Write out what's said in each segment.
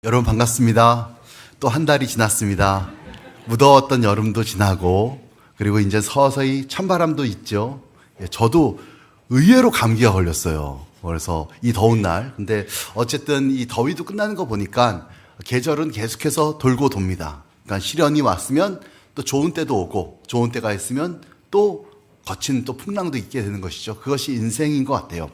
여러분 반갑습니다. 또 한 달이 지났습니다. 무더웠던 여름도 지나고 그리고 이제 서서히 찬바람도 있죠. 저도 의외로 감기가 걸렸어요. 그래서 이 더운 날, 근데 어쨌든 이 더위도 끝나는 거 보니까 계절은 계속해서 돌고 돕니다. 그러니까 시련이 왔으면 또 좋은 때도 오고 좋은 때가 있으면 또 거친 또 풍랑도 있게 되는 것이죠. 그것이 인생인 것 같아요.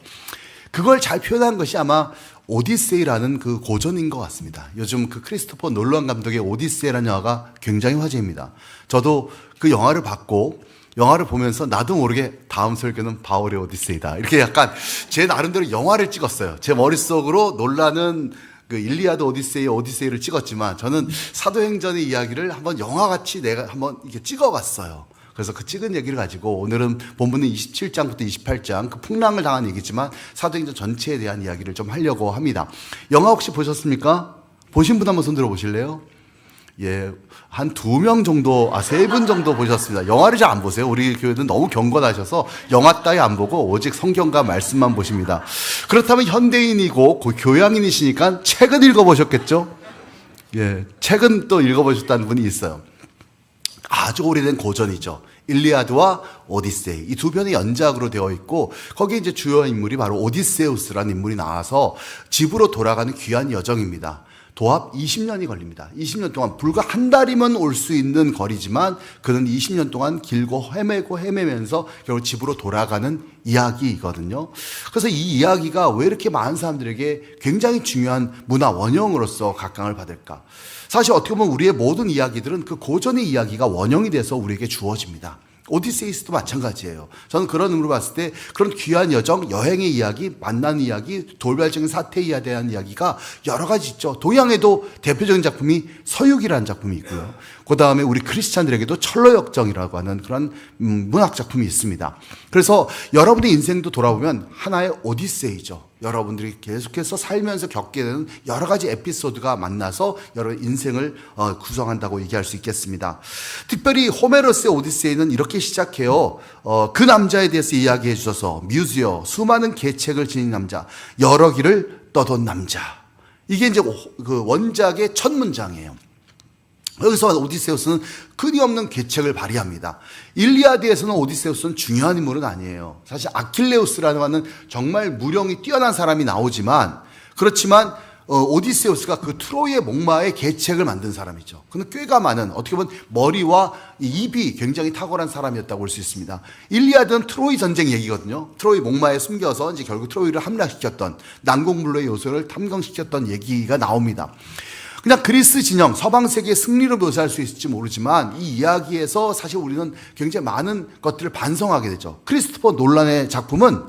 그걸 잘 표현한 것이 아마 오디세이라는 그 고전인 것 같습니다. 요즘 그 크리스토퍼 놀란 감독의 오디세이라는 영화가 굉장히 화제입니다. 저도 그 영화를 봤고 영화를 보면서 나도 모르게 다음 설교는 바울의 오디세이다. 이렇게 약간 제 나름대로 영화를 찍었어요. 제 머릿속으로 놀라는 그 일리아드 오디세이를 찍었지만 저는 사도행전의 이야기를 한번 영화같이 내가 한번 이렇게 찍어봤어요. 그래서 그 찍은 얘기를 가지고 오늘은 본문은 27장부터 28장 그 풍랑을 당한 얘기지만 사도행전 전체에 대한 이야기를 좀 하려고 합니다. 영화 혹시 보셨습니까? 보신 분 한번 손 들어 보실래요? 예, 한 2명 정도, 3분 정도 보셨습니다. 영화를 잘 안 보세요. 우리 교회는 너무 경건하셔서 영화 따위 안 보고 오직 성경과 말씀만 보십니다. 그렇다면 현대인이고 교양인이시니까 책은 읽어보셨겠죠? 예, 책은 또 읽어보셨다는 분이 있어요. 아주 오래된 고전이죠. 일리아드와 오디세이. 이 두 편이 연작으로 되어 있고 거기에 이제 주요 인물이 바로 오디세우스라는 인물이 나와서 집으로 돌아가는 귀한 여정입니다. 도합 20년이 걸립니다. 20년 동안 불과 한 달이면 올 수 있는 거리지만 그는 20년 동안 길고 헤매면서 결국 집으로 돌아가는 이야기이거든요. 그래서 이 이야기가 왜 이렇게 많은 사람들에게 굉장히 중요한 문화 원형으로서 각광을 받을까? 사실 어떻게 보면 우리의 모든 이야기들은 그 고전의 이야기가 원형이 돼서 우리에게 주어집니다. 오디세이스도 마찬가지예요. 저는 그런 의미로 봤을 때 그런 귀한 여정, 여행의 이야기, 만난 이야기, 돌발적인 사태에 대한 이야기가 여러 가지 있죠. 동양에도 대표적인 작품이 서유기라는 작품이 있고요. 그 다음에 우리 크리스찬들에게도 철로역정이라고 하는 그런 문학 작품이 있습니다. 그래서 여러분의 인생도 돌아보면 하나의 오디세이죠. 여러분들이 계속해서 살면서 겪게 되는 여러 가지 에피소드가 만나서 여러 인생을 구성한다고 얘기할 수 있겠습니다. 특별히 호메로스의 오디세이는 이렇게 시작해요. 그 남자에 대해서 이야기해 주셔서 뮤즈요, 수많은 계책을 지닌 남자, 여러 길을 떠돈 남자. 이게 이제 그 원작의 첫 문장이에요. 여기서 오디세우스는 끊임없는 계책을 발휘합니다. 일리아드에서는 오디세우스는 중요한 인물은 아니에요. 사실 아킬레우스라는 하는 정말 무령이 뛰어난 사람이 나오지만 그렇지만 오디세우스가 그 트로이의 목마의 계책을 만든 사람이죠. 그는 꾀가 많은 어떻게 보면 머리와 입이 굉장히 탁월한 사람이었다고 볼 수 있습니다. 일리아드는 트로이 전쟁 얘기거든요. 트로이 목마에 숨겨서 이제 결국 트로이를 함락시켰던 난공불로의 요소를 탐정시켰던 얘기가 나옵니다. 그냥 그리스 진영, 서방 세계의 승리로 묘사할 수 있을지 모르지만 이 이야기에서 사실 우리는 굉장히 많은 것들을 반성하게 되죠. 크리스토퍼 놀란의 작품은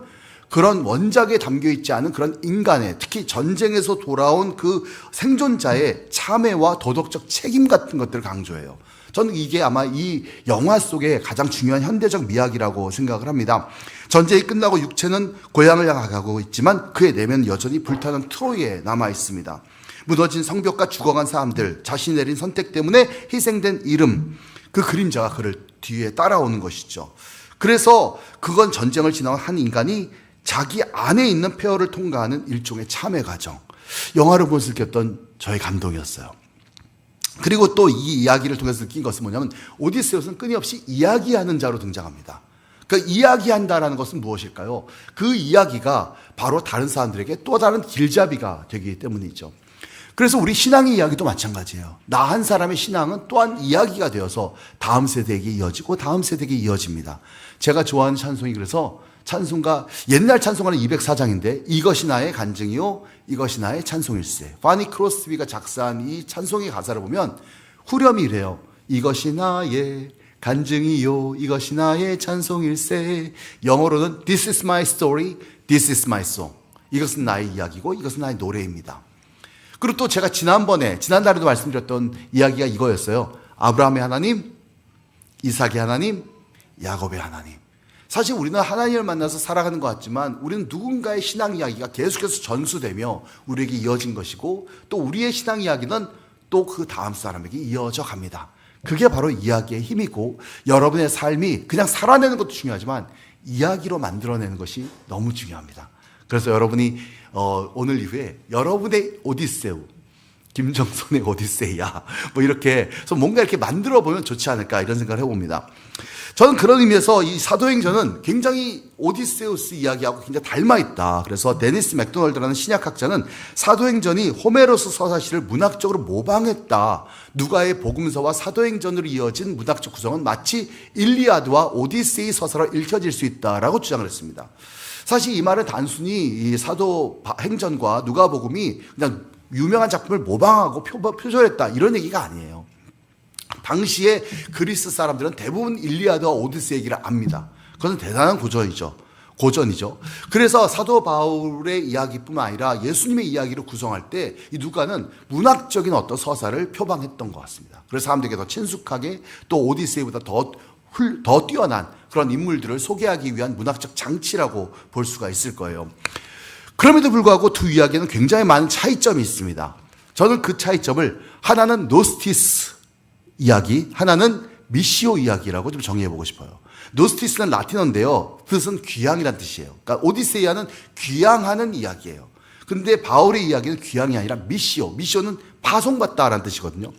그런 원작에 담겨있지 않은 그런 인간의, 특히 전쟁에서 돌아온 그 생존자의 참회와 도덕적 책임 같은 것들을 강조해요. 저는 이게 아마 이 영화 속의 가장 중요한 현대적 미학이라고 생각을 합니다. 전쟁이 끝나고 육체는 고향을 향하고 있지만 그의 내면은 여전히 불타는 트로이에 남아 있습니다. 무너진 성벽과 죽어간 사람들, 자신이 내린 선택 때문에 희생된 이름, 그 그림자가 그를 뒤에 따라오는 것이죠. 그래서 그건 전쟁을 지나온 한 인간이 자기 안에 있는 폐허를 통과하는 일종의 참회 과정. 영화를 보면서 느꼈던 저의 감동이었어요. 그리고 또 이 이야기를 통해서 느낀 것은 뭐냐면 오디세우스는 끊임없이 이야기하는 자로 등장합니다. 그 이야기한다라는 것은 무엇일까요? 그 이야기가 바로 다른 사람들에게 또 다른 길잡이가 되기 때문이죠. 그래서 우리 신앙의 이야기도 마찬가지예요. 나 한 사람의 신앙은 또한 이야기가 되어서 다음 세대에게 이어지고 다음 세대에게 이어집니다. 제가 좋아하는 찬송이 그래서 찬송가, 옛날 찬송가는 204장인데 이것이 나의 간증이요 이것이 나의 찬송일세. 파니 크로스비가 작사한 이 찬송의 가사를 보면 후렴이 이래요. 이것이 나의 간증이요 이것이 나의 찬송일세. 영어로는 This is my story, this is my song. 이것은 나의 이야기고 이것은 나의 노래입니다. 그리고 또 제가 지난달에도 말씀드렸던 이야기가 이거였어요. 아브라함의 하나님, 이삭의 하나님, 야곱의 하나님. 사실 우리는 하나님을 만나서 살아가는 것 같지만 우리는 누군가의 신앙 이야기가 계속해서 전수되며 우리에게 이어진 것이고 또 우리의 신앙 이야기는 또 그 다음 사람에게 이어져 갑니다. 그게 바로 이야기의 힘이고 여러분의 삶이 그냥 살아내는 것도 중요하지만 이야기로 만들어내는 것이 너무 중요합니다. 그래서 여러분이 오늘 이후에 여러분의 오디세우, 김정선의 오디세이야. 뭐 이렇게 그래서 뭔가 이렇게 만들어 보면 좋지 않을까 이런 생각을 해봅니다. 저는 그런 의미에서 이 사도행전은 굉장히 오디세우스 이야기하고 굉장히 닮아 있다. 그래서 데니스 맥도널드라는 신약학자는 사도행전이 호메로스 서사시를 문학적으로 모방했다. 누가의 복음서와 사도행전으로 이어진 문학적 구성은 마치 일리아드와 오디세이 서사로 읽혀질 수 있다라고 주장을 했습니다. 사실 이 말은 단순히 이 사도행전과 누가복음이 그냥 유명한 작품을 모방하고 표절했다 이런 얘기가 아니에요. 당시에 그리스 사람들은 대부분 일리아드와 오디세이 얘기를 압니다. 그건 대단한 고전이죠. 그래서 사도 바울의 이야기뿐만 아니라 예수님의 이야기를 구성할 때 이 누가는 문학적인 어떤 서사를 표방했던 것 같습니다. 그래서 사람들에게 더 친숙하게 또 오디세이보다 더 뛰어난 그런 인물들을 소개하기 위한 문학적 장치라고 볼 수가 있을 거예요. 그럼에도 불구하고 두 이야기에는 굉장히 많은 차이점이 있습니다. 저는 그 차이점을 하나는 노스티스 이야기, 하나는 미시오 이야기라고 좀 정의해보고 싶어요. 노스티스는 라틴어인데요. 뜻은 귀향이란 뜻이에요. 그러니까 오디세이아는 귀향하는 이야기예요. 근데 바울의 이야기는 귀향이 아니라 미시오. 미시오는 파송받다라는 뜻이거든요.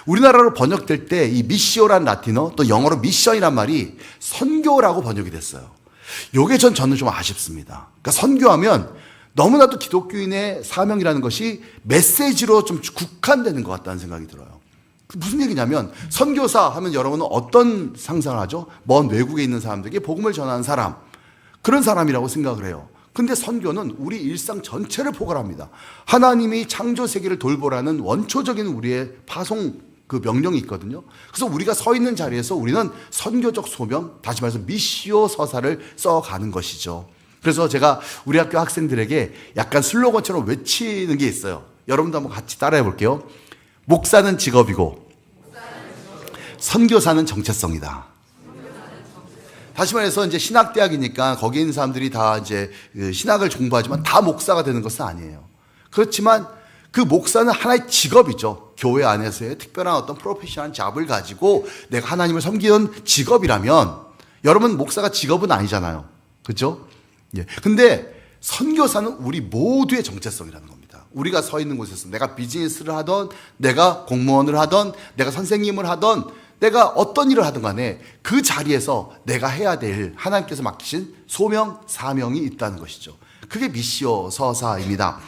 우리나라로 번역될 때 이 미시오란 라틴어 또 영어로 미션이란 말이 선교라고 번역이 됐어요. 요게 저는 좀 아쉽습니다. 그러니까 선교하면 너무나도 기독교인의 사명이라는 것이 메시지로 좀 국한되는 것 같다는 생각이 들어요. 무슨 얘기냐면 선교사 하면 여러분은 어떤 상상을 하죠? 먼 외국에 있는 사람들에게 복음을 전하는 사람, 그런 사람이라고 생각을 해요. 근데 선교는 우리 일상 전체를 포괄합니다. 하나님이 창조 세계를 돌보라는 원초적인 우리의 파송 그 명령이 있거든요. 그래서 우리가 서 있는 자리에서 우리는 선교적 소명, 다시 말해서 미시오 서사를 써가는 것이죠. 그래서 제가 우리 학교 학생들에게 약간 슬로건처럼 외치는 게 있어요. 여러분도 한번 같이 따라해 볼게요. 목사는 직업이고 선교사는 정체성이다. 다시 말해서 이제 신학대학이니까 거기 있는 사람들이 다 이제 신학을 공부하지만 다 목사가 되는 것은 아니에요. 그렇지만 그 목사는 하나의 직업이죠. 교회 안에서의 특별한 어떤 프로페셔널한 잡을 가지고 내가 하나님을 섬기는 직업이라면 여러분 목사가 직업은 아니잖아요. 그렇죠? 예. 근데 선교사는 우리 모두의 정체성이라는 겁니다. 우리가 서 있는 곳에서 내가 비즈니스를 하던, 내가 공무원을 하던, 내가 선생님을 하던, 내가 어떤 일을 하든 간에 그 자리에서 내가 해야 될 하나님께서 맡기신 소명, 사명이 있다는 것이죠. 그게 미시오 서사입니다.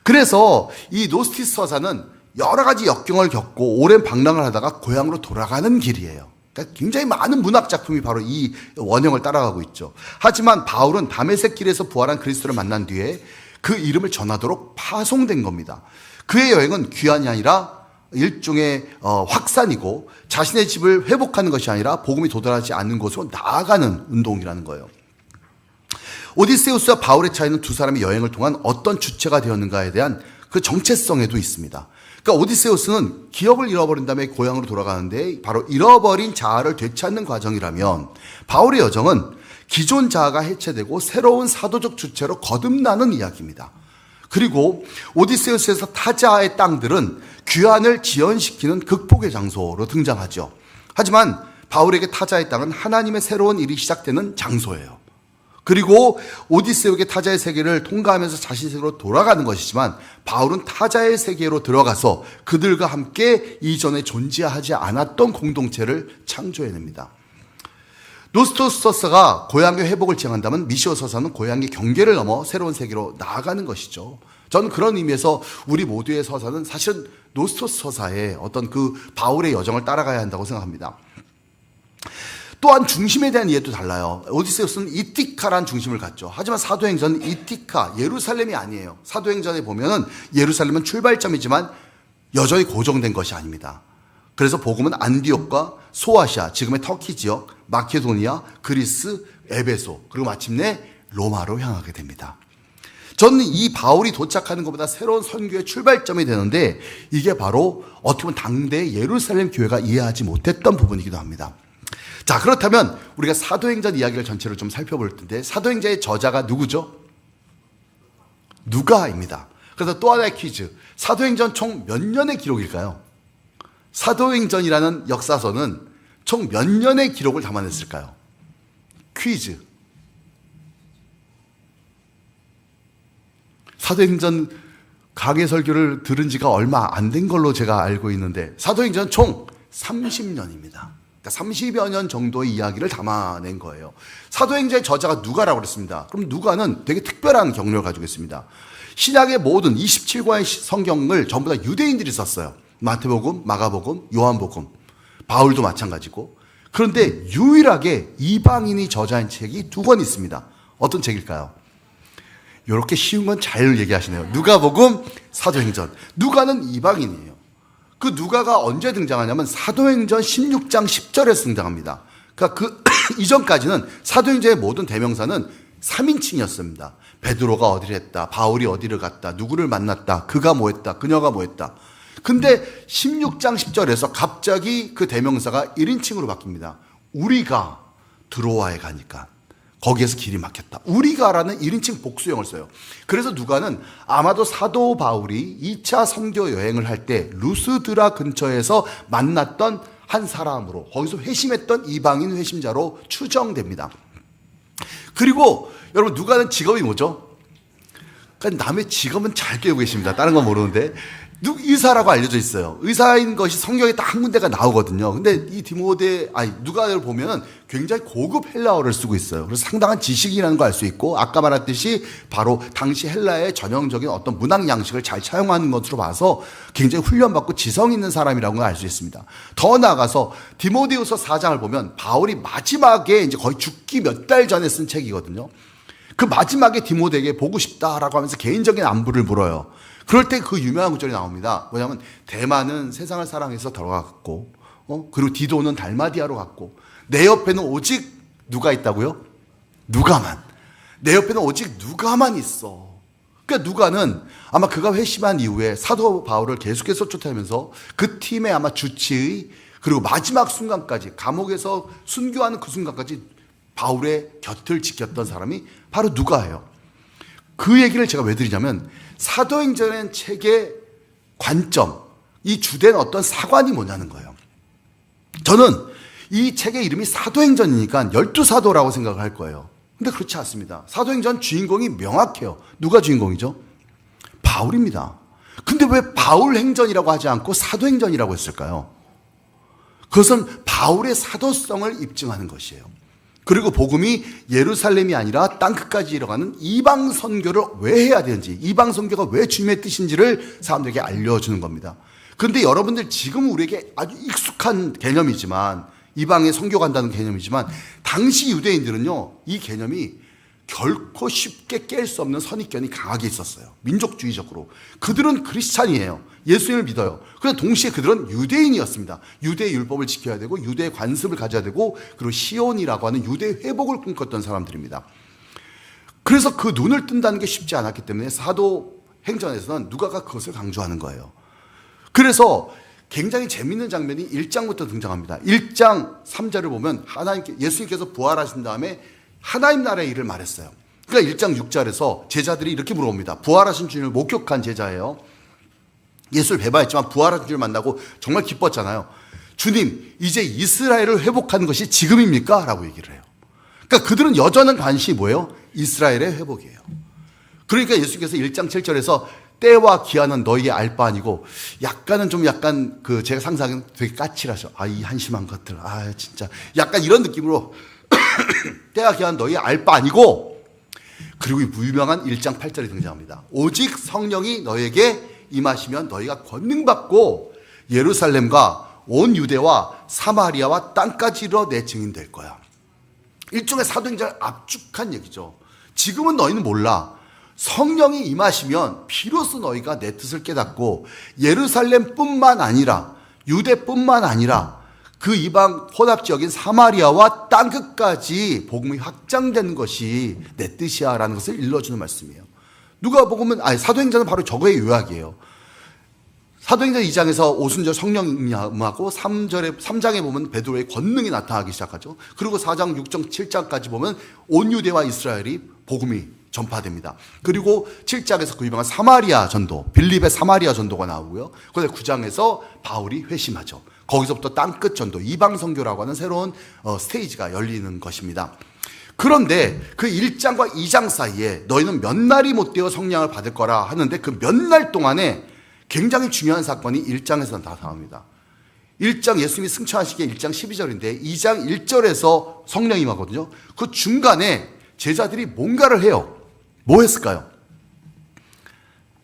그래서 이 노스티스 서사는 여러 가지 역경을 겪고 오랜 방랑을 하다가 고향으로 돌아가는 길이에요. 그러니까 굉장히 많은 문학 작품이 바로 이 원형을 따라가고 있죠. 하지만 바울은 다메섹 길에서 부활한 그리스도를 만난 뒤에 그 이름을 전하도록 파송된 겁니다. 그의 여행은 귀환이 아니라 일종의 확산이고 자신의 집을 회복하는 것이 아니라 복음이 도달하지 않는 곳으로 나아가는 운동이라는 거예요. 오디세우스와 바울의 차이는 두 사람의 여행을 통한 어떤 주체가 되었는가에 대한 그 정체성에도 있습니다. 그러니까 오디세우스는 기억을 잃어버린 다음에 고향으로 돌아가는데 바로 잃어버린 자아를 되찾는 과정이라면 바울의 여정은 기존 자아가 해체되고 새로운 사도적 주체로 거듭나는 이야기입니다. 그리고 오디세우스에서 타자의 땅들은 귀환을 지연시키는 극복의 장소로 등장하죠. 하지만 바울에게 타자의 땅은 하나님의 새로운 일이 시작되는 장소예요. 그리고 오디세우에게 타자의 세계를 통과하면서 자신 세계로 돌아가는 것이지만 바울은 타자의 세계로 들어가서 그들과 함께 이전에 존재하지 않았던 공동체를 창조해냅니다. 노스토스 서사가 고향의 회복을 지향한다면 미시오 서사는 고향의 경계를 넘어 새로운 세계로 나아가는 것이죠. 저는 그런 의미에서 우리 모두의 서사는 사실은 노스토스 서사의 어떤 그 바울의 여정을 따라가야 한다고 생각합니다. 또한 중심에 대한 이해도 달라요. 오디세우스는 이티카라는 중심을 갖죠. 하지만 사도행전은 이티카, 예루살렘이 아니에요. 사도행전에 보면은 예루살렘은 출발점이지만 여전히 고정된 것이 아닙니다. 그래서 복음은 안디옥과 소아시아, 지금의 터키 지역, 마케도니아, 그리스, 에베소, 그리고 마침내 로마로 향하게 됩니다. 저는 이 바울이 도착하는 것보다 새로운 선교의 출발점이 되는데 이게 바로 어떻게 보면 당대 예루살렘 교회가 이해하지 못했던 부분이기도 합니다. 자, 그렇다면 우리가 사도행전 이야기를 전체로 좀 살펴볼 텐데 사도행전의 저자가 누구죠? 누가입니다. 그래서 또 하나의 퀴즈. 사도행전 총 몇 년의 기록일까요? 사도행전이라는 역사서는 총 몇 년의 기록을 담아냈을까요? 퀴즈. 사도행전 강해 설교를 들은 지가 얼마 안 된 걸로 제가 알고 있는데 사도행전 총 30년입니다. 그러니까 30여 년 정도의 이야기를 담아낸 거예요. 사도행전의 저자가 누가라고 그랬습니다. 그럼 누가는 되게 특별한 경력을 가지고 있습니다. 신약의 모든 27권의 성경을 전부 다 유대인들이 썼어요. 마태복음, 마가복음, 요한복음, 바울도 마찬가지고. 그런데 유일하게 이방인이 저자인 책이 2권 있습니다. 어떤 책일까요? 이렇게 쉬운 건 잘 얘기하시네요. 누가복음, 사도행전. 누가는 이방인이에요. 그 누가가 언제 등장하냐면 사도행전 16장 10절에서 등장합니다. 그러니까 그 이전까지는 사도행전의 모든 대명사는 3인칭이었습니다. 베드로가 어디를 했다, 바울이 어디를 갔다, 누구를 만났다, 그가 뭐 했다, 그녀가 뭐 했다. 근데 16장 10절에서 갑자기 그 대명사가 1인칭으로 바뀝니다. 우리가 드로아에 가니까 거기에서 길이 막혔다. 우리가라는 1인칭 복수형을 써요. 그래서 누가는 아마도 사도 바울이 2차 선교 여행을 할 때 루스드라 근처에서 만났던 한 사람으로, 거기서 회심했던 이방인 회심자로 추정됩니다. 그리고 여러분, 누가는 직업이 뭐죠? 그러니까 남의 직업은 잘 꿰고 계십니다. 다른 건 모르는데 의사라고 알려져 있어요. 의사인 것이 성경에 딱 한 군데가 나오거든요. 근데 이 누가를 보면 굉장히 고급 헬라어를 쓰고 있어요. 그래서 상당한 지식이라는 걸 알 수 있고, 아까 말했듯이 바로 당시 헬라의 전형적인 어떤 문학 양식을 잘 차용하는 것으로 봐서 굉장히 훈련받고 지성 있는 사람이라고 알 수 있습니다. 더 나아가서 디모데후서 4장을 보면 바울이 마지막에 이제 거의 죽기 몇 달 전에 쓴 책이거든요. 그 마지막에 디모데에게 보고 싶다라고 하면서 개인적인 안부를 물어요. 그럴 때 그 유명한 구절이 나옵니다. 뭐냐면 대만은 세상을 사랑해서 돌아갔고, 그리고 디도는 달마디아로 갔고, 내 옆에는 오직 누가 있다고요? 누가만. 내 옆에는 오직 누가만 있어. 그러니까 누가는 아마 그가 회심한 이후에 사도 바울을 계속해서 쫓아내면서 그 팀의 아마 주치의, 그리고 마지막 순간까지 감옥에서 순교하는 그 순간까지 바울의 곁을 지켰던 사람이 바로 누가예요. 그 얘기를 제가 왜 드리냐면, 사도행전 책의 관점, 이 주된 어떤 사관이 뭐냐는 거예요. 저는 이 책의 이름이 사도행전이니까 12사도라고 생각을 할 거예요. 근데 그렇지 않습니다. 사도행전 주인공이 명확해요. 누가 주인공이죠? 바울입니다. 근데 왜 바울행전이라고 하지 않고 사도행전이라고 했을까요? 그것은 바울의 사도성을 입증하는 것이에요. 그리고 복음이 예루살렘이 아니라 땅끝까지 이뤄가는 이방 선교를 왜 해야 되는지, 이방 선교가 왜 주님의 뜻인지를 사람들에게 알려주는 겁니다. 그런데 여러분들 지금 우리에게 아주 익숙한 개념이지만, 이방에 선교 간다는 개념이지만, 당시 유대인들은요, 이 개념이 결코 쉽게 깰 수 없는 선입견이 강하게 있었어요. 민족주의적으로. 그들은 크리스찬이에요. 예수님을 믿어요. 그런데 동시에 그들은 유대인이었습니다. 유대의 율법을 지켜야 되고, 유대의 관습을 가져야 되고, 그리고 시온이라고 하는 유대의 회복을 꿈꿨던 사람들입니다. 그래서 그 눈을 뜬다는 게 쉽지 않았기 때문에 사도행전에서는 누가가 그것을 강조하는 거예요. 그래서 굉장히 재밌는 장면이 1장부터 등장합니다. 1장 3절을 보면 예수님께서 부활하신 다음에 하나님 나라의 일을 말했어요. 그러니까 1장 6절에서 제자들이 이렇게 물어봅니다. 부활하신 주님을 목격한 제자예요. 예수를 배반했지만 부활하신 주님을 만나고 정말 기뻤잖아요. 주님, 이제 이스라엘을 회복하는 것이 지금입니까? 라고 얘기를 해요. 그러니까 그들은 여전한 관심이 뭐예요? 이스라엘의 회복이에요. 그러니까 예수께서 1장 7절에서 때와 기한은 너희에게 알 바 아니고, 약간 제가 상상하기엔 되게 까칠하셔. 이 한심한 것들. 진짜. 약간 이런 느낌으로 때와 기한 너희 알 바 아니고, 그리고 유명한 1장 8절이 등장합니다. 오직 성령이 너에게 임하시면 너희가 권능받고 예루살렘과 온 유대와 사마리아와 땅까지 이르러 내 증인 될 거야. 일종의 사도행전을 압축한 얘기죠. 지금은 너희는 몰라. 성령이 임하시면 비로소 너희가 내 뜻을 깨닫고 예루살렘뿐만 아니라 유대뿐만 아니라 그 이방 혼합 지역인 사마리아와 땅끝까지 복음이 확장되는 것이 내 뜻이야 라는 것을 일러주는 말씀이에요. 사도행전은 바로 저거의 요약이에요. 사도행전 2장에서 오순절 성령이 임하고 3장에 보면 베드로의 권능이 나타나기 시작하죠. 그리고 4장, 6장, 7장까지 보면 온 유대와 이스라엘이 복음이 전파됩니다. 그리고 7장에서 그 유명한 사마리아 전도, 빌립의 사마리아 전도가 나오고요. 그런데 9장에서 바울이 회심하죠. 거기서부터 땅끝 전도, 이방 선교라고 하는 새로운 스테이지가 열리는 것입니다. 그런데 그 1장과 2장 사이에 너희는 몇 날이 못 되어 성령을 받을 거라 하는데 그 몇 날 동안에 굉장히 중요한 사건이 1장에서 나타납니다. 1장 예수님이 승천하시기에 1장 12절인데 2장 1절에서 성령이 임하거든요. 그 중간에 제자들이 뭔가를 해요. 뭐 했을까요?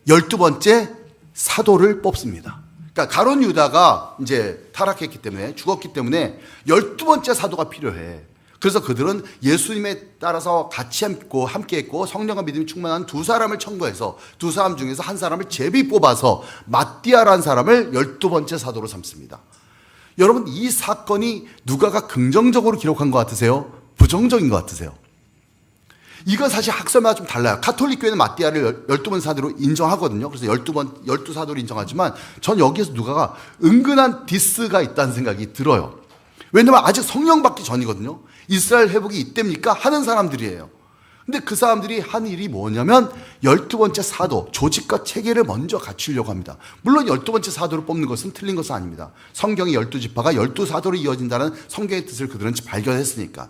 12번째 사도를 뽑습니다. 그러니까 가룟 유다가 이제 타락했기 때문에, 죽었기 때문에 12번째 사도가 필요해. 그래서 그들은 예수님에 따라서 같이 함께 했고 성령과 믿음이 충만한 두 사람을 청구해서 두 사람 중에서 한 사람을 제비 뽑아서 마띠아라는 사람을 12번째 사도로 삼습니다. 여러분, 이 사건이 누가가 긍정적으로 기록한 것 같으세요? 부정적인 것 같으세요? 이건 사실 학설마다 좀 달라요. 가톨릭 교회는 마띠아를 12번 사도로 인정하거든요. 그래서 12사도로 인정하지만 전 여기에서 누가가 은근한 디스가 있다는 생각이 들어요. 왜냐면 아직 성령 받기 전이거든요. 이스라엘 회복이 이때입니까? 하는 사람들이에요. 근데 그 사람들이 한 일이 뭐냐면 12번째 사도, 조직과 체계를 먼저 갖추려고 합니다. 물론 12번째 사도를 뽑는 것은 틀린 것은 아닙니다. 성경의 12지파가 12사도로 이어진다는 성경의 뜻을 그들은 발견했으니까.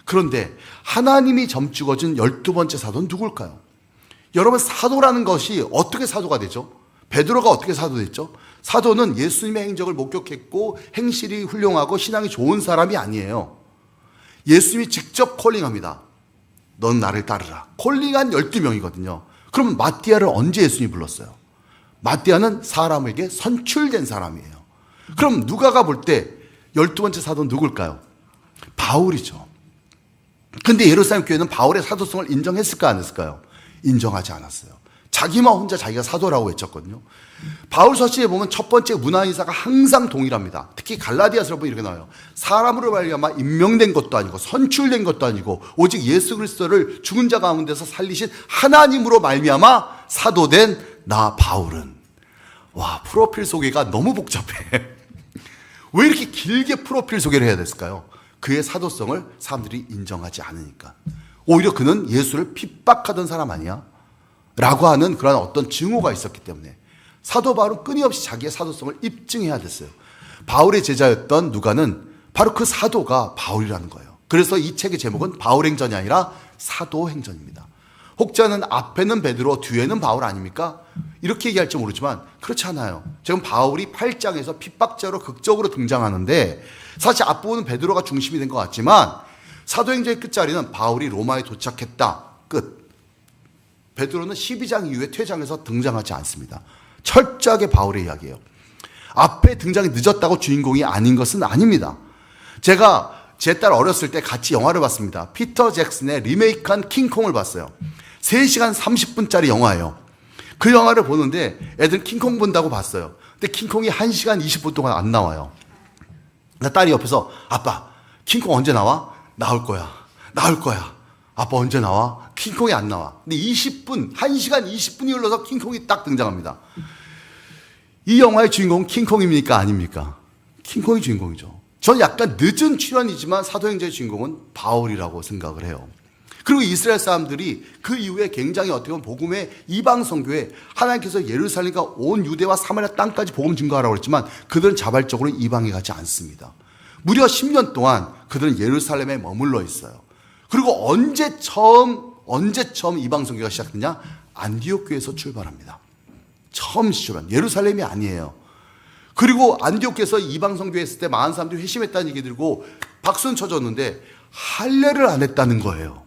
그런데 하나님이 점찍어준 12번째 사도는 누굴까요? 여러분, 사도라는 것이 어떻게 사도가 되죠? 베드로가 어떻게 사도 됐죠? 사도는 예수님의 행적을 목격했고 행실이 훌륭하고 신앙이 좋은 사람이 아니에요. 예수님이 직접 콜링합니다. 넌 나를 따르라. 콜링한 12명이거든요. 그럼 마띠아를 언제 예수님이 불렀어요? 마띠아는 사람에게 선출된 사람이에요. 그럼 누가가 볼 때 12번째 사도는 누굴까요? 바울이죠. 근데 예루살렘 교회는 바울의 사도성을 인정했을까 안 했을까요? 인정하지 않았어요. 자기만 혼자 자기가 사도라고 외쳤거든요. 바울 서시에 보면 첫 번째 문화인사가 항상 동일합니다. 특히 갈라디아서로 보면 이렇게 나와요. 사람으로 말미암아 임명된 것도 아니고 선출된 것도 아니고 오직 예수 그리스도를 죽은 자 가운데서 살리신 하나님으로 말미암아 사도된 나 바울은. 와, 프로필 소개가 너무 복잡해. 왜 이렇게 길게 프로필 소개를 해야 됐을까요? 그의 사도성을 사람들이 인정하지 않으니까. 오히려 그는 예수를 핍박하던 사람 아니야? 라고 하는 그런 어떤 증오가 있었기 때문에 사도 바울은 끊임없이 자기의 사도성을 입증해야 됐어요. 바울의 제자였던 누가는 바로 그 사도가 바울이라는 거예요. 그래서 이 책의 제목은 바울행전이 아니라 사도행전입니다. 혹자는 앞에는 베드로, 뒤에는 바울 아닙니까? 이렇게 얘기할지 모르지만 그렇지 않아요. 지금 바울이 8장에서 핍박자로 극적으로 등장하는데 사실 앞부분은 베드로가 중심이 된 것 같지만 사도행전의 끝자리는 바울이 로마에 도착했다. 끝. 베드로는 12장 이후에 퇴장해서 등장하지 않습니다. 철저하게 바울의 이야기예요. 앞에 등장이 늦었다고 주인공이 아닌 것은 아닙니다. 제가 제 딸 어렸을 때 같이 영화를 봤습니다. 피터 잭슨의 리메이크한 킹콩을 봤어요. 3시간 30분짜리 영화예요. 그 영화를 보는데 애들 킹콩 본다고 봤어요. 근데 킹콩이 1시간 20분 동안 안 나와요. 딸이 옆에서 아빠 킹콩 언제 나와? 나올 거야. 나올 거야. 아빠 언제 나와? 킹콩이 안 나와. 근데 20분, 1시간 20분이 흘러서 킹콩이 딱 등장합니다. 이 영화의 주인공은 킹콩입니까? 아닙니까? 킹콩이 주인공이죠. 전 약간 늦은 출연이지만 사도행전의 주인공은 바울이라고 생각을 해요. 그리고 이스라엘 사람들이 그 이후에 굉장히 어떻게 보면 복음의 이방 선교에 하나님께서 예루살렘과 온 유대와 사마리아 땅까지 복음 증거하라고 했지만 그들은 자발적으로 이방에 가지 않습니다. 무려 10년 동안 그들은 예루살렘에 머물러 있어요. 그리고 언제 처음 이방 선교가 시작됐냐? 안디옥 교회에서 출발합니다. 처음 시작한 예루살렘이 아니에요. 그리고 안디옥에서 이방 선교했을 때 많은 사람들이 회심했다는 얘기 들고 박수는 쳐줬는데 할례를 안 했다는 거예요.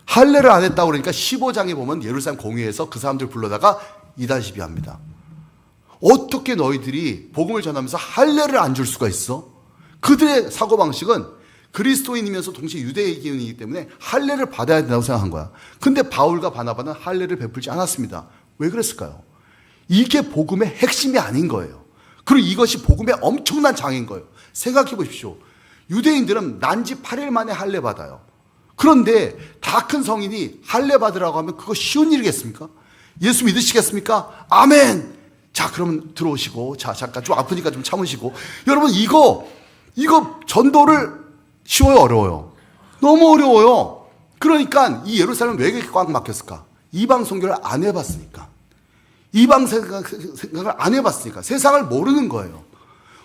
할례를 안 했다고 그러니까 15장에 보면 예루살렘 공회에서 그 사람들 불러다가 이단 시비합니다. 어떻게 너희들이 복음을 전하면서 할례를 안 줄 수가 있어? 그들의 사고방식은 그리스도인이면서 동시에 유대인이기 때문에 할례를 받아야 된다고 생각한 거야. 근데 바울과 바나바는 할례를 베풀지 않았습니다. 왜 그랬을까요? 이게 복음의 핵심이 아닌 거예요. 그리고 이것이 복음의 엄청난 장애인 거예요. 생각해 보십시오. 유대인들은 난지 8일 만에 할례 받아요. 그런데 다 큰 성인이 할례 받으라고 하면 그거 쉬운 일이겠습니까? 예수 믿으시겠습니까? 아멘! 자, 그러면 들어오시고, 자, 잠깐 좀 아프니까 좀 참으시고. 여러분, 이거 전도를 쉬워요, 어려워요? 너무 어려워요. 그러니까 이 예루살렘 왜 이렇게 꽉 막혔을까? 이방 선교를 안 해봤으니까. 이방 생각을 안 해봤으니까. 세상을 모르는 거예요.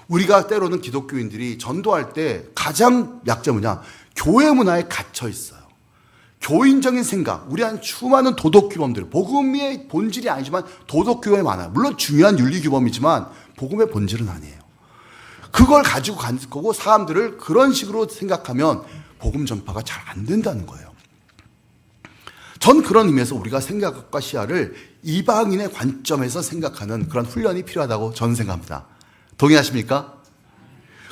우리가 때로는 기독교인들이 전도할 때 가장 약점은 뭐냐? 교회 문화에 갇혀 있어요. 교인적인 생각, 우리 한 수많은 도덕규범들, 복음의 본질이 아니지만 도덕규범이 많아요. 물론 중요한 윤리규범이지만 복음의 본질은 아니에요. 그걸 가지고 간 거고 사람들을 그런 식으로 생각하면 복음 전파가 잘 안 된다는 거예요. 전 그런 의미에서 우리가 생각과 시야를 이방인의 관점에서 생각하는 그런 훈련이 필요하다고 저는 생각합니다. 동의하십니까?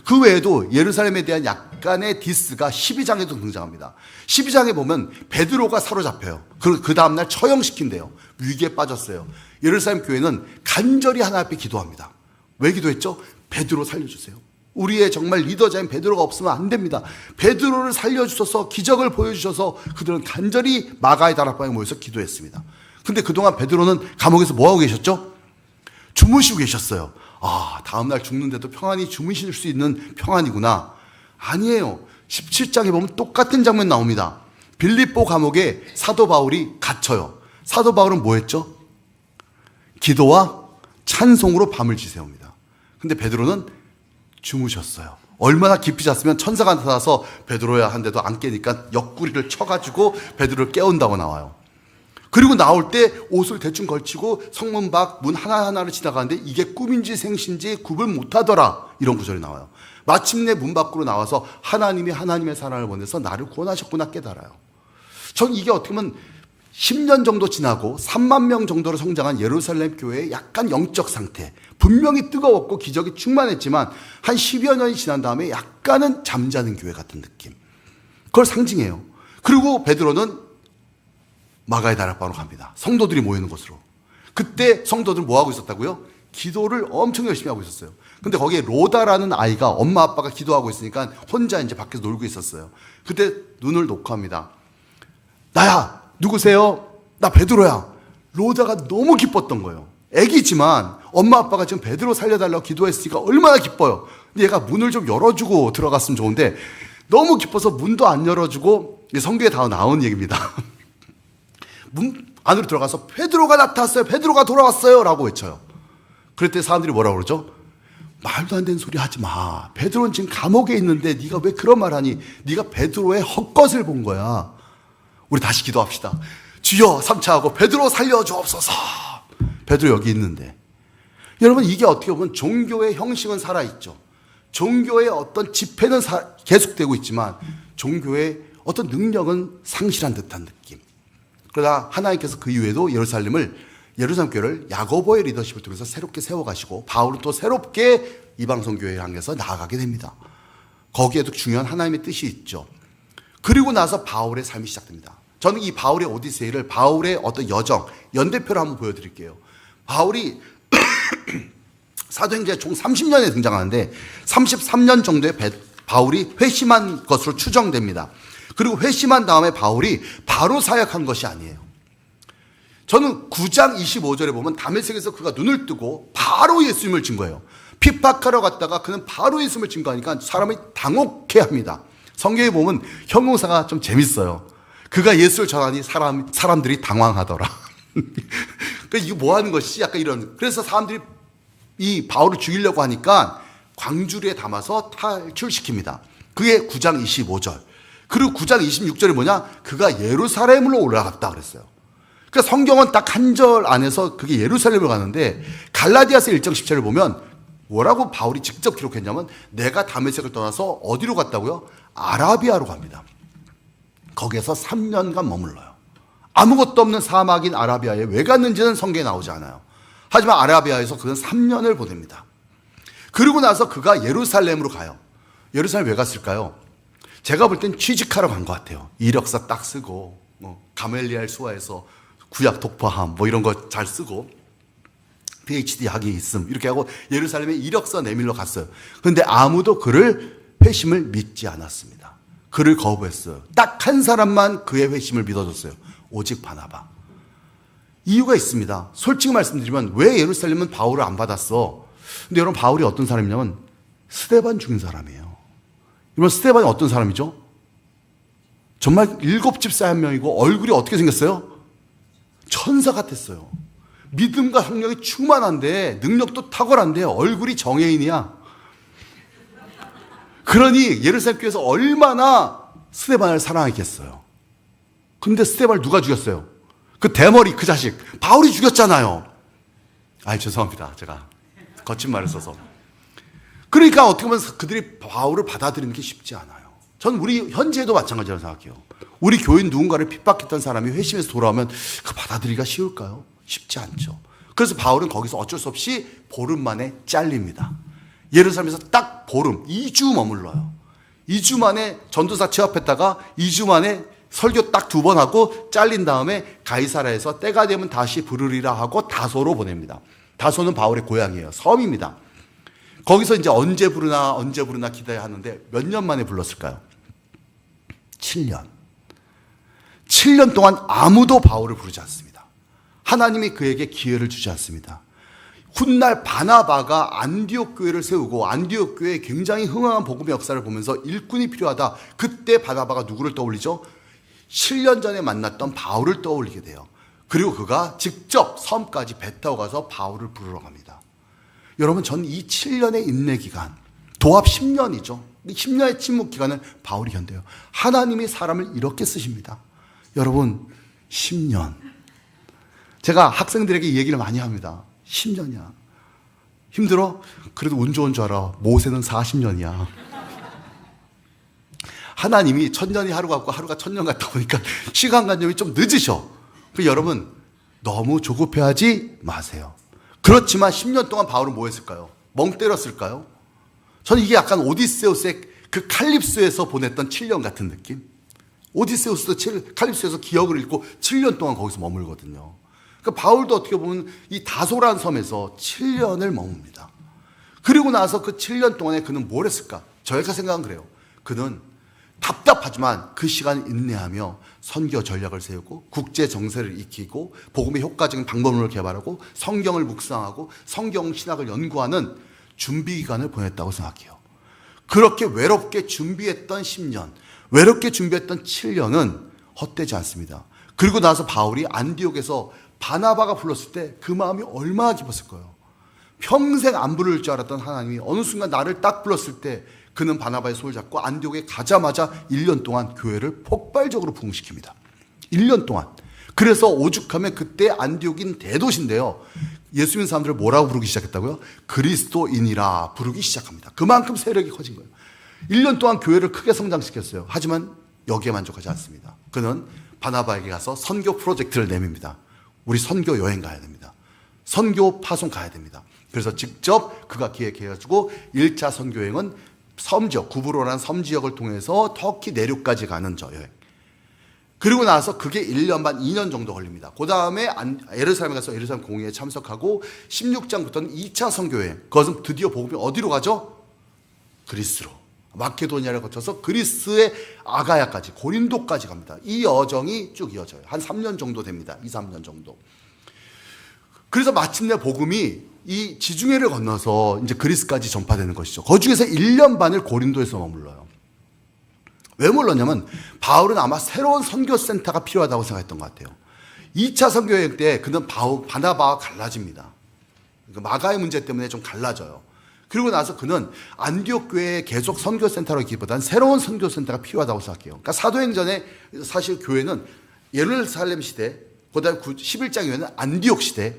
그 외에도 예루살렘에 대한 약간의 디스가 12장에도 등장합니다. 12장에 보면 베드로가 사로잡혀요. 그 다음날 처형시킨대요. 위기에 빠졌어요. 예루살렘 교회는 간절히 하나님 앞에 기도합니다. 왜 기도했죠? 베드로 살려주세요. 우리의 정말 리더자인 베드로가 없으면 안 됩니다. 베드로를 살려주셔서 기적을 보여주셔서 그들은 간절히 마가의 다락방에 모여서 기도했습니다. 근데 그동안 베드로는 감옥에서 뭐하고 계셨죠? 주무시고 계셨어요. 아, 다음날 죽는데도 평안히 주무실 수 있는 평안이구나. 아니에요. 17장에 보면 똑같은 장면 나옵니다. 빌립보 감옥에 사도 바울이 갇혀요. 사도 바울은 뭐 했죠? 기도와 찬송으로 밤을 지새웁니다. 근데 베드로는 주무셨어요. 얼마나 깊이 잤으면 천사가 나타나서 베드로야 한데도 안 깨니까 옆구리를 쳐가지고 베드로를 깨운다고 나와요. 그리고 나올 때 옷을 대충 걸치고 성문 밖 문 하나하나를 지나가는데 이게 꿈인지 생신지 구분 못하더라. 이런 구절이 나와요. 마침내 문 밖으로 나와서 하나님이 하나님의 사랑을 보내서 나를 구원하셨구나 깨달아요. 전 이게 어떻게 보면 10년 정도 지나고 3만 명 정도로 성장한 예루살렘 교회의 약간 영적 상태, 분명히 뜨거웠고 기적이 충만했지만 한 10여 년이 지난 다음에 약간은 잠자는 교회 같은 느낌. 그걸 상징해요. 그리고 베드로는 마가의 다락방으로 갑니다. 성도들이 모이는 곳으로. 그때 성도들 뭐 하고 있었다고요? 기도를 엄청 열심히 하고 있었어요. 근데 거기에 로다라는 아이가 엄마 아빠가 기도하고 있으니까 혼자 이제 밖에서 놀고 있었어요. 그때 눈을 놓고 합니다. 나야! 누구세요? 나 베드로야. 로다가 너무 기뻤던 거예요. 애기지만 엄마 아빠가 지금 베드로 살려달라고 기도했으니까 얼마나 기뻐요. 근데 얘가 문을 좀 열어주고 들어갔으면 좋은데 너무 기뻐서 문도 안 열어주고 성경에 다 나온 얘기입니다. 문 안으로 들어가서 베드로가 나타났어요. 베드로가 돌아왔어요. 라고 외쳐요. 그럴 때 사람들이 뭐라고 그러죠? 말도 안 되는 소리 하지 마. 베드로는 지금 감옥에 있는데 네가 왜 그런 말 하니? 네가 베드로의 헛것을 본 거야. 우리 다시 기도합시다. 주여 3차하고 베드로 살려주옵소서. 베드로 여기 있는데. 여러분 이게 어떻게 보면 종교의 형식은 살아있죠. 종교의 어떤 집회는 계속되고 있지만 종교의 어떤 능력은 상실한 듯한 느낌. 그러나 하나님께서 그 이후에도 예루살렘 교회를 야고보의 리더십을 통해서 새롭게 세워가시고 바울은 또 새롭게 이방선교회를 향해서 나아가게 됩니다. 거기에도 중요한 하나님의 뜻이 있죠. 그리고 나서 바울의 삶이 시작됩니다. 저는 이 바울의 오디세이를 바울의 어떤 여정, 연대표를 한번 보여드릴게요. 바울이 사도행전에 총 30년에 등장하는데 33년 정도의 바울이 회심한 것으로 추정됩니다. 그리고 회심한 다음에 바울이 바로 사역한 것이 아니에요. 저는 9장 25절에 보면 다메섹에서 그가 눈을 뜨고 바로 예수님을 증거해요. 핍박하러 갔다가 그는 바로 예수님을 증거하니까 사람이 당혹해합니다. 성경에 보면 형용사가 좀 재밌어요. 그가 예수를 전하니 사람들이 당황하더라. 그러니까 이거 뭐 하는 것이지? 약간 이런. 그래서 사람들이 이 바울을 죽이려고 하니까 광주리에 담아서 탈출시킵니다. 그게 9장 25절. 그리고 9장 26절이 뭐냐? 그가 예루살렘으로 올라갔다 그랬어요. 그러니까 성경은 딱 한 절 안에서 그게 예루살렘으로 가는데 갈라디아서 1장 10절을 보면 뭐라고 바울이 직접 기록했냐면 내가 다메섹을 떠나서 어디로 갔다고요? 아라비아로 갑니다. 거기에서 3년간 머물러요. 아무것도 없는 사막인 아라비아에 왜 갔는지는 성경에 나오지 않아요. 하지만 아라비아에서 그는 3년을 보냅니다. 그리고 나서 그가 예루살렘으로 가요. 예루살렘 왜 갔을까요? 제가 볼 땐 취직하러 간 것 같아요. 이력서 딱 쓰고 가멜리엘 수하에서 구약 독파함 이런 거 잘 쓰고 PhD 학위 있음 이렇게 하고 예루살렘에 이력서 내밀러 갔어요. 그런데 아무도 그를 회심을 믿지 않았습니다. 그를 거부했어요. 딱 한 사람만 그의 회심을 믿어줬어요. 오직 바나바. 이유가 있습니다. 솔직히 말씀드리면 왜 예루살렘은 바울을 안 받았어? 근데 여러분 바울이 어떤 사람이냐면 스데반 죽인 사람이에요. 여러분 스데반이 어떤 사람이죠? 정말 7집사 한 명이고 얼굴이 어떻게 생겼어요? 천사 같았어요. 믿음과 성령이 충만한데 능력도 탁월한데 얼굴이 정해인이야. 그러니 예루살렘 교회에서 얼마나 스데반을 사랑했겠어요? 근데 스데반을 누가 죽였어요? 그 대머리 그 자식 바울이 죽였잖아요. 죄송합니다. 제가 거친 말을 써서. 그러니까 어떻게 보면 그들이 바울을 받아들이는 게 쉽지 않아요. 전 우리 현재도 마찬가지라고 생각해요. 우리 교인 누군가를 핍박했던 사람이 회심해서 돌아오면 그 받아들이기가 쉬울까요? 쉽지 않죠. 그래서 바울은 거기서 어쩔 수 없이 보름 만에 잘립니다. 예루살렘에서 딱 보름, 2주 머물러요. 2주 만에 전도사 취업했다가 2주 만에 설교 딱 2번 하고 잘린 다음에 가이사라에서 때가 되면 다시 부르리라 하고 다소로 보냅니다. 다소는 바울의 고향이에요. 섬입니다. 거기서 이제 언제 부르나 기다려야 하는데 몇 년 만에 불렀을까요? 7년. 7년 동안 아무도 바울을 부르지 않습니다. 하나님이 그에게 기회를 주지 않습니다. 훗날 바나바가 안디옥 교회를 세우고 안디옥 교회에 굉장히 흥황한 복음의 역사를 보면서 일꾼이 필요하다. 그때 바나바가 누구를 떠올리죠? 7년 전에 만났던 바울을 떠올리게 돼요. 그리고 그가 직접 섬까지 배 타고 가서 바울을 부르러 갑니다. 여러분, 전 이 7년의 인내 기간, 도합 10년이죠. 이 10년의 침묵 기간을 바울이 견뎌요. 하나님이 사람을 이렇게 쓰십니다. 여러분, 10년. 제가 학생들에게 이 얘기를 많이 합니다. 10년이야. 힘들어? 그래도 운 좋은 줄 알아. 모세는 40년이야. 하나님이 1000년이 하루 같고 하루가 1000년 같다 보니까 시간관념이 좀 늦으셔. 여러분, 너무 조급해하지 마세요. 그렇지만 10년 동안 바울은 뭐 했을까요? 멍 때렸을까요? 저는 이게 약간 오디세우스의 그 칼립소에서 보냈던 7년 같은 느낌? 오디세우스도 칼립소에서 기억을 잃고 7년 동안 거기서 머물거든요. 그러니까 바울도 어떻게 보면 이 다소란 섬에서 7년을 머뭅니다. 그리고 나서 그 7년 동안에 그는 뭘 했을까? 저희가 생각은 그래요. 그는 답답하지만 그 시간을 인내하며 선교 전략을 세우고 국제 정세를 익히고 복음의 효과적인 방법론을 개발하고 성경을 묵상하고 성경 신학을 연구하는 준비 기간을 보냈다고 생각해요. 그렇게 외롭게 준비했던 10년, 외롭게 준비했던 7년은 헛되지 않습니다. 그리고 나서 바울이 안디옥에서 바나바가 불렀을 때 그 마음이 얼마나 기뻤을 거예요. 평생 안 부를 줄 알았던 하나님이 어느 순간 나를 딱 불렀을 때 그는 바나바의 손을 잡고 안디옥에 가자마자 1년 동안 교회를 폭발적으로 부흥시킵니다. 1년 동안. 그래서 오죽하면 그때 안디옥인 대도시인데요. 예수 믿는 사람들을 뭐라고 부르기 시작했다고요? 그리스도인이라 부르기 시작합니다. 그만큼 세력이 커진 거예요. 1년 동안 교회를 크게 성장시켰어요. 하지만 여기에 만족하지 않습니다. 그는 바나바에게 가서 선교 프로젝트를 내밉니다. 우리 선교 여행 가야 됩니다. 선교 파송 가야 됩니다. 그래서 직접 그가 기획해가지고 1차 선교여행은 섬지역, 구브로라는 섬지역을 통해서 터키 내륙까지 가는 저 여행. 그리고 나서 그게 1년 반, 2년 정도 걸립니다. 그 다음에 예루살렘에 가서 예루살렘 공회에 참석하고 16장부터는 2차 선교여행. 그것은 드디어 복음이 어디로 가죠? 그리스로. 마케도니아를 거쳐서 그리스의 아가야까지, 고린도까지 갑니다. 이 여정이 쭉 이어져요. 한 3년 정도 됩니다. 2, 3년 정도. 그래서 마침내 복음이 이 지중해를 건너서 이제 그리스까지 전파되는 것이죠. 그 중에서 1년 반을 고린도에서 머물러요. 왜 머물렀냐면 바울은 아마 새로운 선교센터가 필요하다고 생각했던 것 같아요. 2차 선교여행 때 그는 바나바와 갈라집니다. 마가의 문제 때문에 좀 갈라져요. 그리고 나서 그는 안디옥 교회에 계속 선교센터로 있기보다는 새로운 선교센터가 필요하다고 생각해요. 그러니까 사도행전에 사실 교회는 예루살렘 시대, 그 다음에 11장 이후에는 안디옥 시대,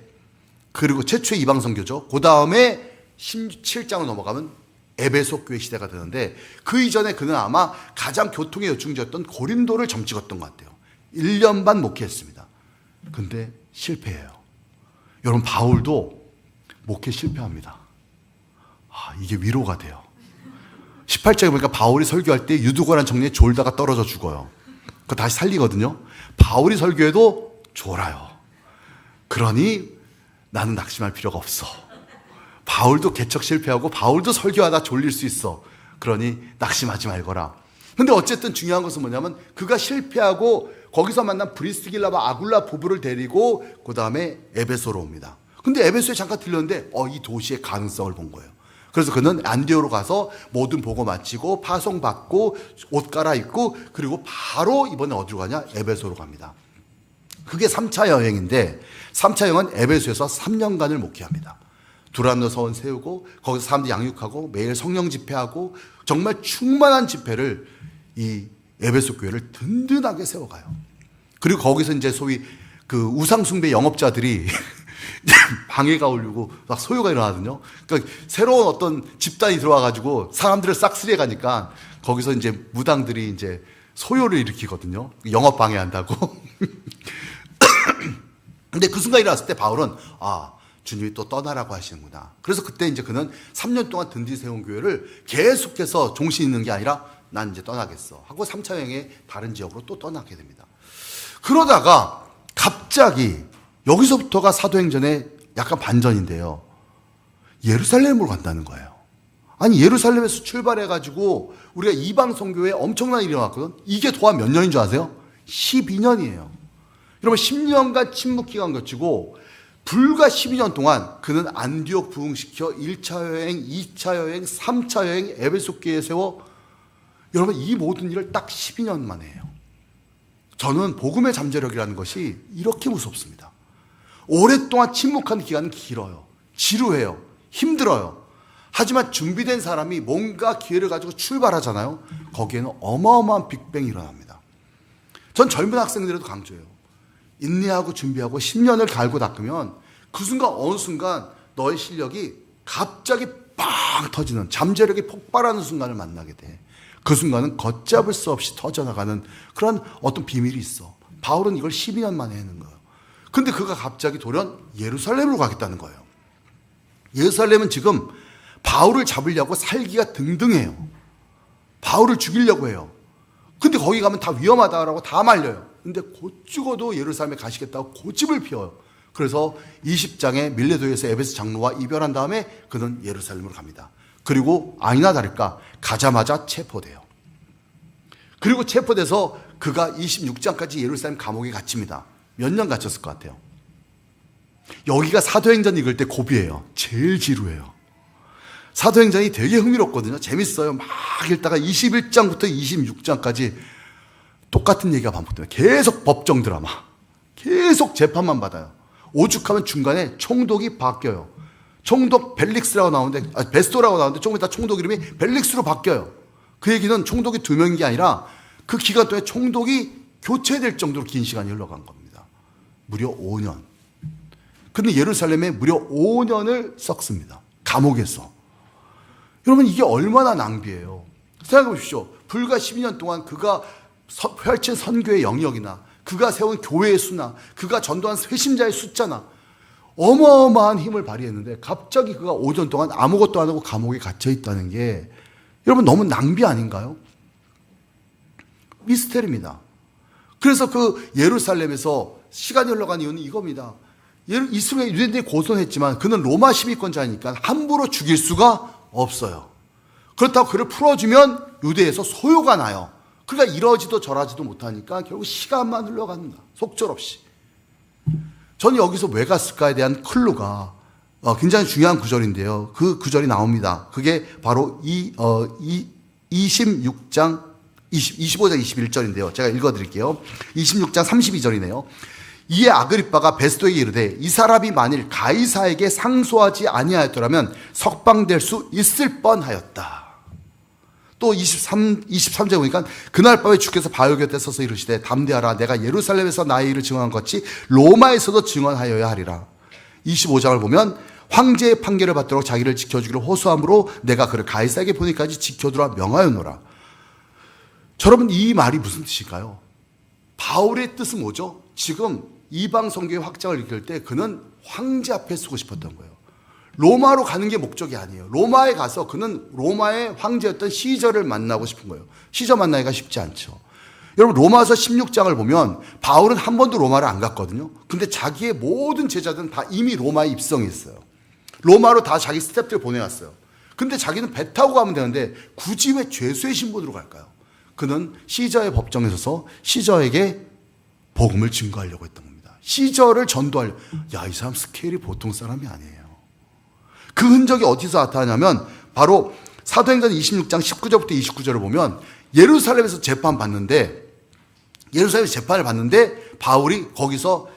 그리고 최초의 이방 선교죠. 그 다음에 17장으로 넘어가면 에베소 교회 시대가 되는데 그 이전에 그는 아마 가장 교통의 요충지였던 고린도를 점 찍었던 것 같아요. 1년 반 목회했습니다. 근데 실패해요. 여러분, 바울도 목회 실패합니다. 이게 위로가 돼요. 18장에 보니까 바울이 설교할 때 유두고란 정리에 졸다가 떨어져 죽어요. 그거 다시 살리거든요. 바울이 설교해도 졸아요. 그러니 나는 낙심할 필요가 없어. 바울도 개척 실패하고 바울도 설교하다 졸릴 수 있어. 그러니 낙심하지 말거라. 근데 어쨌든 중요한 것은 뭐냐면 그가 실패하고 거기서 만난 브리스길라와 아굴라 부부를 데리고 그 다음에 에베소로 옵니다. 근데 에베소에 잠깐 들렸는데 이 도시의 가능성을 본 거예요. 그래서 그는 안디옥으로 가서 모든 보고 마치고 파송받고 옷 갈아입고 그리고 바로 이번에 어디로 가냐? 에베소로 갑니다. 그게 3차 여행인데 3차 여행은 에베소에서 3년간을 목회합니다. 두란노 서원 세우고 거기서 사람들 양육하고 매일 성령 집회하고 정말 충만한 집회를 이 에베소 교회를 든든하게 세워가요. 그리고 거기서 이제 소위 그 우상숭배 영업자들이 방해가 오려고 막 소요가 일어나거든요. 그러니까 새로운 어떤 집단이 들어와가지고 사람들을 싹쓸이해 가니까 거기서 이제 무당들이 이제 소요를 일으키거든요. 영업 방해한다고. 근데 그 순간이 일어났을 때 바울은 주님이 또 떠나라고 하시는구나. 그래서 그때 이제 그는 3년 동안 든든히 세운 교회를 계속해서 종신 있는 게 아니라 난 이제 떠나겠어 하고 3차 여행에 다른 지역으로 또 떠나게 됩니다. 그러다가 갑자기 여기서부터가 사도행전의 약간 반전인데요. 예루살렘으로 간다는 거예요. 아니 예루살렘에서 출발해가지고 우리가 이방 선교회에 엄청난 일이 일어났거든. 이게 도합 몇 년인 줄 아세요? 12년이에요. 여러분 10년간 침묵 기간 거치고 불과 12년 동안 그는 안디옥 부흥시켜 1차 여행, 2차 여행, 3차 여행 에베소 교회에 세워 여러분 이 모든 일을 딱 12년 만에 해요. 저는 복음의 잠재력이라는 것이 이렇게 무섭습니다. 오랫동안 침묵한 기간은 길어요. 지루해요. 힘들어요. 하지만 준비된 사람이 뭔가 기회를 가지고 출발하잖아요. 거기에는 어마어마한 빅뱅이 일어납니다. 전 젊은 학생들에도 강조해요. 인내하고 준비하고 10년을 갈고 닦으면 그 순간 어느 순간 너의 실력이 갑자기 빵 터지는 잠재력이 폭발하는 순간을 만나게 돼. 그 순간은 걷잡을 수 없이 터져나가는 그런 어떤 비밀이 있어. 바울은 이걸 12년 만에 하는 거예요. 근데 그가 갑자기 돌연 예루살렘으로 가겠다는 거예요. 예루살렘은 지금 바울을 잡으려고 살기가 등등해요. 바울을 죽이려고 해요. 근데 거기 가면 다 위험하다라고 다 말려요. 근데 곧 죽어도 예루살렘에 가시겠다고 고집을 피워요. 그래서 20장에 밀레도에서 에베소 장로와 이별한 다음에 그는 예루살렘으로 갑니다. 그리고 아니나 다를까 가자마자 체포돼요. 그리고 체포돼서 그가 26장까지 예루살렘 감옥에 갇힙니다. 몇 년 갇혔을 것 같아요? 여기가 사도행전 읽을 때 고비예요. 제일 지루해요. 사도행전이 되게 흥미롭거든요. 재밌어요. 막 읽다가 21장부터 26장까지 똑같은 얘기가 반복돼요. 계속 법정 드라마. 계속 재판만 받아요. 오죽하면 중간에 총독이 바뀌어요. 총독 벨릭스라고 나오는데, 베스토라고 나오는데 조금 이따 총독 이름이 벨릭스로 바뀌어요. 그 얘기는 총독이 2명인 게 아니라 그 기간 동안에 총독이 교체될 정도로 긴 시간이 흘러간 겁니다. 무려 5년. 근데 예루살렘에 무려 5년을 썩습니다. 감옥에서. 여러분 이게 얼마나 낭비예요. 생각해 보십시오. 불과 12년 동안 그가 펼친 선교의 영역이나 그가 세운 교회의 수나 그가 전도한 회심자의 숫자나 어마어마한 힘을 발휘했는데 갑자기 그가 5년 동안 아무것도 안 하고 감옥에 갇혀 있다는 게 여러분 너무 낭비 아닌가요? 미스테리입니다. 그래서 그 예루살렘에서 시간이 흘러간 이유는 이겁니다. 이스라엘 유대인들이 고소했지만 그는 로마 시민권자니까 함부로 죽일 수가 없어요. 그렇다고 그를 풀어주면 유대에서 소요가 나요. 그러니까 이러지도 저러지도 못하니까 결국 시간만 흘러갑니다. 속절없이. 저는 여기서 왜 갔을까에 대한 클루가 굉장히 중요한 구절인데요. 그 구절이 나옵니다. 그게 바로 25장 21절인데요. 제가 읽어드릴게요. 26장 32절이네요. 이에 아그리빠가 베스도에게 이르되 이 사람이 만일 가이사에게 상소하지 아니하였더라면 석방될 수 있을 뻔하였다. 또 23절에 보니까 그날 밤에 주께서 바울 곁에 서서 이르시되 담대하라 내가 예루살렘에서 나의 일을 증언한 것이 로마에서도 증언하여야 하리라. 25장을 보면 황제의 판결을 받도록 자기를 지켜주기를 호소함으로 내가 그를 가이사에게 보내기까지 지켜두라 명하였노라. 여러분 이 말이 무슨 뜻일까요? 바울의 뜻은 뭐죠? 지금 이방 선교의 확장을 일으킬 때 그는 황제 앞에 서고 싶었던 거예요. 로마로 가는 게 목적이 아니에요. 로마에 가서 그는 로마의 황제였던 시저를 만나고 싶은 거예요. 시저 만나기가 쉽지 않죠. 여러분 로마서 16장을 보면 바울은 한 번도 로마를 안 갔거든요. 근데 자기의 모든 제자들은 다 이미 로마에 입성했어요. 로마로 다 자기 스태프들 보내왔어요. 근데 자기는 배 타고 가면 되는데 굳이 왜 죄수의 신분으로 갈까요? 그는 시저의 법정에 서서 시저에게 복음을 증거하려고 했던 겁니다. 시저를 전도하려고. 야, 이 사람 스케일이 보통 사람이 아니에요. 그 흔적이 어디서 나타나냐면 바로 사도행전 26장 19절부터 29절을 보면 예루살렘에서 재판을 받는데 바울이 거기서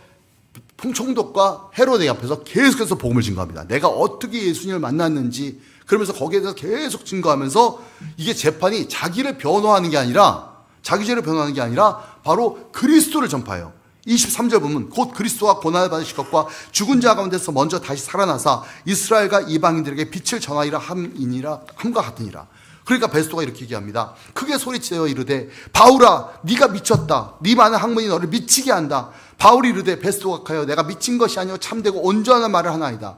총독과 헤로데 앞에서 계속해서 복음을 증거합니다. 내가 어떻게 예수님을 만났는지 그러면서 거기에 대해서 계속 증거하면서 이게 재판이 자기를 변호하는 게 아니라 자기 죄를 변호하는 게 아니라 바로 그리스도를 전파해요. 23절 보면 곧 그리스도가 고난을 받으실 것과 죽은 자 가운데서 먼저 다시 살아나사 이스라엘과 이방인들에게 빛을 전하리라 함과 같으니라. 그러니까 베스도가 이렇게 얘기합니다. 크게 소리치어 이르되 바울아 네가 미쳤다. 네 많은 학문이 너를 미치게 한다. 바울이 이르되 베스도가 하여 내가 미친 것이 아니요 참되고 온전한 말을 하나이다.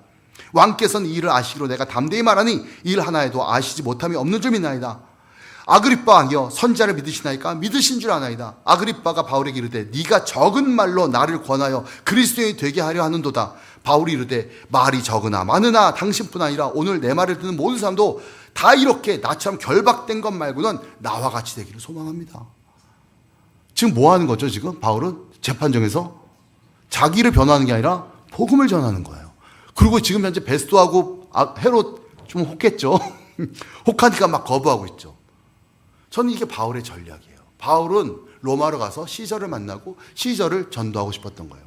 왕께서는 이 일을 아시기로 내가 담대히 말하니 이 일 하나에도 아시지 못함이 없는 줄 믿나이다. 아그리빠 왕이여 선지자를 믿으시나이까? 믿으신 줄 아나이다. 아그리빠가 바울에게 이르되 네가 적은 말로 나를 권하여 그리스도인이 되게 하려 하는도다. 바울이 이르되 말이 적으나 많으나 당신뿐 아니라 오늘 내 말을 듣는 모든 사람도 다 이렇게 나처럼 결박된 것 말고는 나와 같이 되기를 소망합니다. 지금 뭐 하는 거죠? 지금 바울은 재판정에서 자기를 변호하는 게 아니라 복음을 전하는 거예요. 그리고 지금 현재 베스도하고 헤롯 좀 혹했죠. 혹하니까 막 거부하고 있죠. 저는 이게 바울의 전략이에요. 바울은 로마로 가서 시저를 만나고 시저를 전도하고 싶었던 거예요.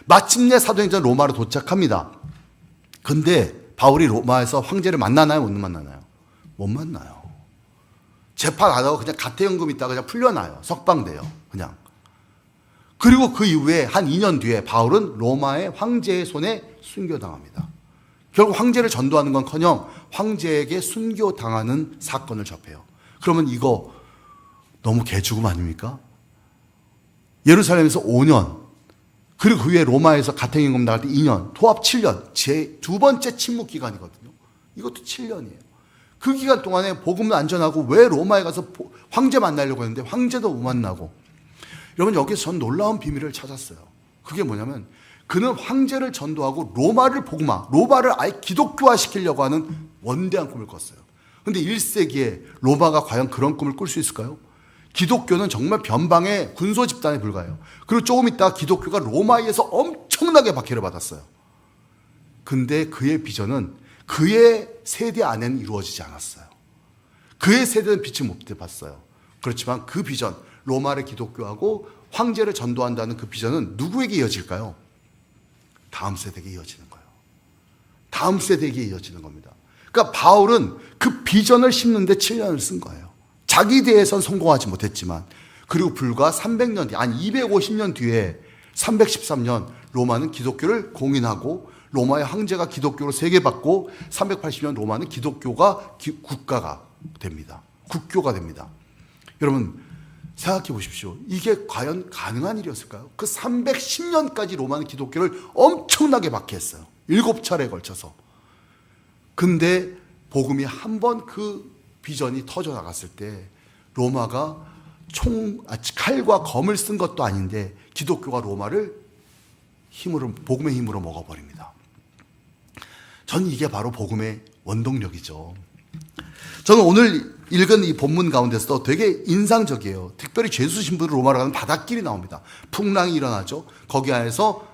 마침내 사도행전 로마로 도착합니다. 근데 바울이 로마에서 황제를 만나나요? 못 만나나요? 못 만나요. 재판 안 하고 그냥 가태연금 있다가 그냥 풀려나요. 석방돼요. 그냥. 그리고 그 이후에 한 2년 뒤에 바울은 로마의 황제의 손에 순교당합니다. 결국 황제를 전도하는 건커녕 황제에게 순교당하는 사건을 접해요. 그러면 이거 너무 개죽음 아닙니까? 예루살렘에서 5년, 그리고 그 후에 로마에서 가택임금 나갈 때 2년, 토합 7년, 제 두 번째 침묵 기간이거든요. 이것도 7년이에요. 그 기간 동안에 복음은 안전하고 왜 로마에 가서 황제 만나려고 했는데 황제도 못 만나고. 여러분 여기서 전 놀라운 비밀을 찾았어요. 그게 뭐냐면 그는 황제를 전도하고 로마를 복음화, 로마를 아예 기독교화 시키려고 하는 원대한 꿈을 꿨어요. 근데 1세기에 로마가 과연 그런 꿈을 꿀 수 있을까요? 기독교는 정말 변방의 군소 집단에 불과해요. 그리고 조금 있다가 기독교가 로마에서 엄청나게 박해를 받았어요. 근데 그의 비전은 그의 세대 안에는 이루어지지 않았어요. 그의 세대는 빛을 못 봤어요. 그렇지만 그 비전, 로마를 기독교하고 황제를 전도한다는 그 비전은 누구에게 이어질까요? 다음 세대에게 이어지는 거예요. 다음 세대에게 이어지는 겁니다. 그러니까 바울은 그 비전을 심는데 7년을 쓴 거예요. 자기 대해선 성공하지 못했지만, 그리고 불과 300년 뒤, 아니 250년 뒤에 313년 로마는 기독교를 공인하고 로마의 황제가 기독교로 세계받고 380년 로마는 기독교가 국가가 됩니다. 국교가 됩니다. 여러분 생각해 보십시오. 이게 과연 가능한 일이었을까요? 그 310년까지 로마는 기독교를 엄청나게 박해했어요. 7차례에 걸쳐서. 근데 복음이 한 번 그 비전이 터져 나갔을 때 로마가 칼과 검을 쓴 것도 아닌데 기독교가 로마를 복음의 힘으로 먹어버립니다. 저는 이게 바로 복음의 원동력이죠. 저는 오늘 읽은 이 본문 가운데서도 되게 인상적이에요. 특별히 죄수 신부로 로마로 가는 바닷길이 나옵니다. 풍랑이 일어나죠. 거기 안에서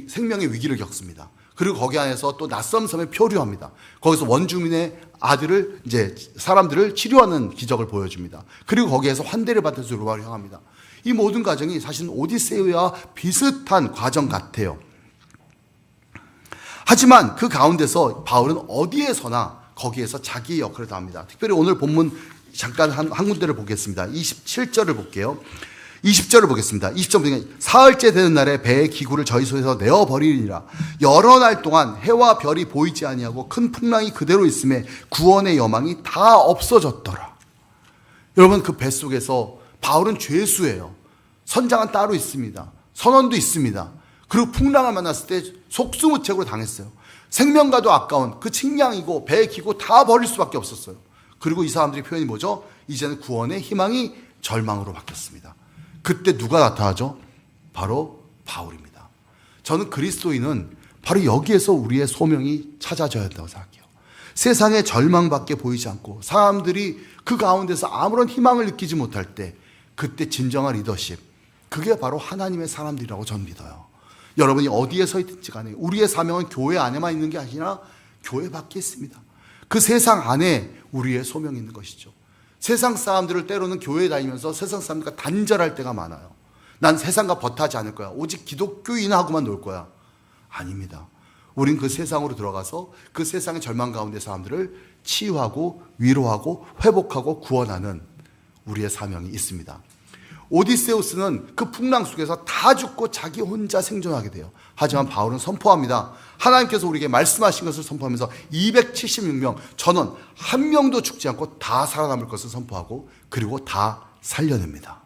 생명의 위기를 겪습니다. 그리고 거기 안에서 또 낯선 섬에 표류합니다. 거기서 원주민의 아들을 이제 사람들을 치료하는 기적을 보여줍니다. 그리고 거기에서 환대를 받아서 로마로 향합니다. 이 모든 과정이 사실은 오디세이와 비슷한 과정 같아요. 하지만 그 가운데서 바울은 어디에서나 거기에서 자기의 역할을 다합니다. 특별히 오늘 본문 잠깐 한 군데를 보겠습니다. 27절을 볼게요. 20절을 보겠습니다. 20절 보면 사흘째 되는 날에 배의 기구를 저희 손에서 내어버리리라. 여러 날 동안 해와 별이 보이지 아니하고 큰 풍랑이 그대로 있음에 구원의 여망이 다 없어졌더라. 여러분 그 뱃속에서 바울은 죄수예요. 선장은 따로 있습니다. 선원도 있습니다. 그리고 풍랑을 만났을 때 속수무책으로 당했어요. 생명과도 아까운 그 식량이고 배의 기구 다 버릴 수밖에 없었어요. 그리고 이 사람들의 표현이 뭐죠? 이제는 구원의 희망이 절망으로 바뀌었습니다. 그때 누가 나타나죠? 바로 바울입니다. 저는 그리스도인은 바로 여기에서 우리의 소명이 찾아져야 한다고 생각해요. 세상에 절망밖에 보이지 않고 사람들이 그 가운데서 아무런 희망을 느끼지 못할 때 그때 진정한 리더십, 그게 바로 하나님의 사람들이라고 저는 믿어요. 여러분이 어디에 서 있든지 간에 우리의 사명은 교회 안에만 있는 게 아니라 교회 밖에 있습니다. 그 세상 안에 우리의 소명이 있는 것이죠. 세상 사람들을 때로는 교회에 다니면서 세상 사람들과 단절할 때가 많아요. 난 세상과 버타지 않을 거야. 오직 기독교인하고만 놀 거야. 아닙니다. 우린 그 세상으로 들어가서 그 세상의 절망 가운데 사람들을 치유하고 위로하고 회복하고 구원하는 우리의 사명이 있습니다. 오디세우스는 그 풍랑 속에서 다 죽고 자기 혼자 생존하게 돼요. 하지만 바울은 선포합니다. 하나님께서 우리에게 말씀하신 것을 선포하면서 276명 전원 한 명도 죽지 않고 다 살아남을 것을 선포하고 그리고 다 살려냅니다.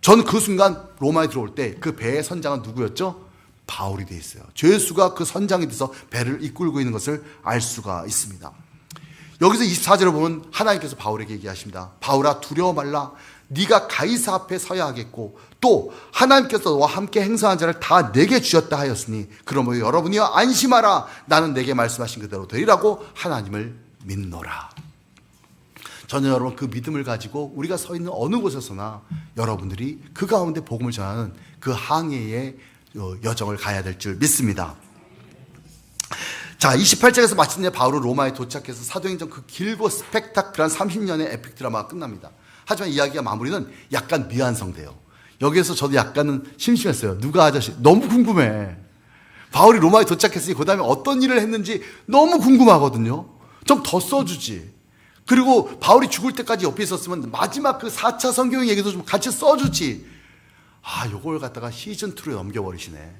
전 그 순간 로마에 들어올 때 그 배의 선장은 누구였죠? 바울이 돼 있어요. 죄수가 그 선장이 돼서 배를 이끌고 있는 것을 알 수가 있습니다. 여기서 24절을 보면 하나님께서 바울에게 얘기하십니다. 바울아 두려워 말라. 네가 가이사 앞에 서야 하겠고 또 하나님께서 너와 함께 행사한 자를 다 내게 주셨다 하였으니 그러므로 여러분이여 안심하라. 나는 내게 말씀하신 그대로 되리라고 하나님을 믿노라. 저는 여러분 그 믿음을 가지고 우리가 서 있는 어느 곳에서나 여러분들이 그 가운데 복음을 전하는 그 항해의 여정을 가야 될 줄 믿습니다. 자, 28장에서 마침내 바울은 로마에 도착해서 사도행전 그 길고 스펙타클한 30년의 에픽 드라마가 끝납니다. 하지만 이야기가 마무리는 약간 미완성돼요. 여기에서 저도 약간은 심심했어요. 누가 아저씨? 너무 궁금해. 바울이 로마에 도착했으니 그 다음에 어떤 일을 했는지 너무 궁금하거든요. 좀 더 써주지. 그리고 바울이 죽을 때까지 옆에 있었으면 마지막 그 4차 선교행 얘기도 좀 같이 써주지. 아, 요걸 갖다가 시즌2로 넘겨버리시네.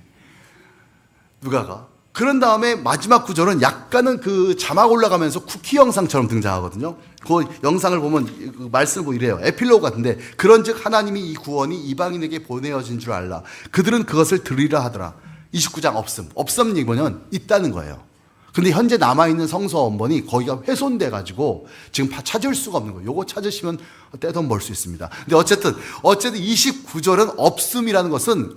누가가. 그런 다음에 마지막 구절은 약간은 그 자막 올라가면서 쿠키 영상처럼 등장하거든요. 그 영상을 보면 그 말씀을 보면 이래요. 에필로그 같은데 그런즉 하나님이 이 구원이 이방인에게 보내어진 줄 알라. 그들은 그것을 들으리라 하더라. 29장 없음 얘기 뭐냐면 있다는 거예요. 근데 현재 남아있는 성서 원본이 거기가 훼손돼 가지고 지금 찾을 수가 없는 거예요. 요거 찾으시면 떼돈 벌 수 있습니다. 근데 어쨌든 29절은 없음이라는 것은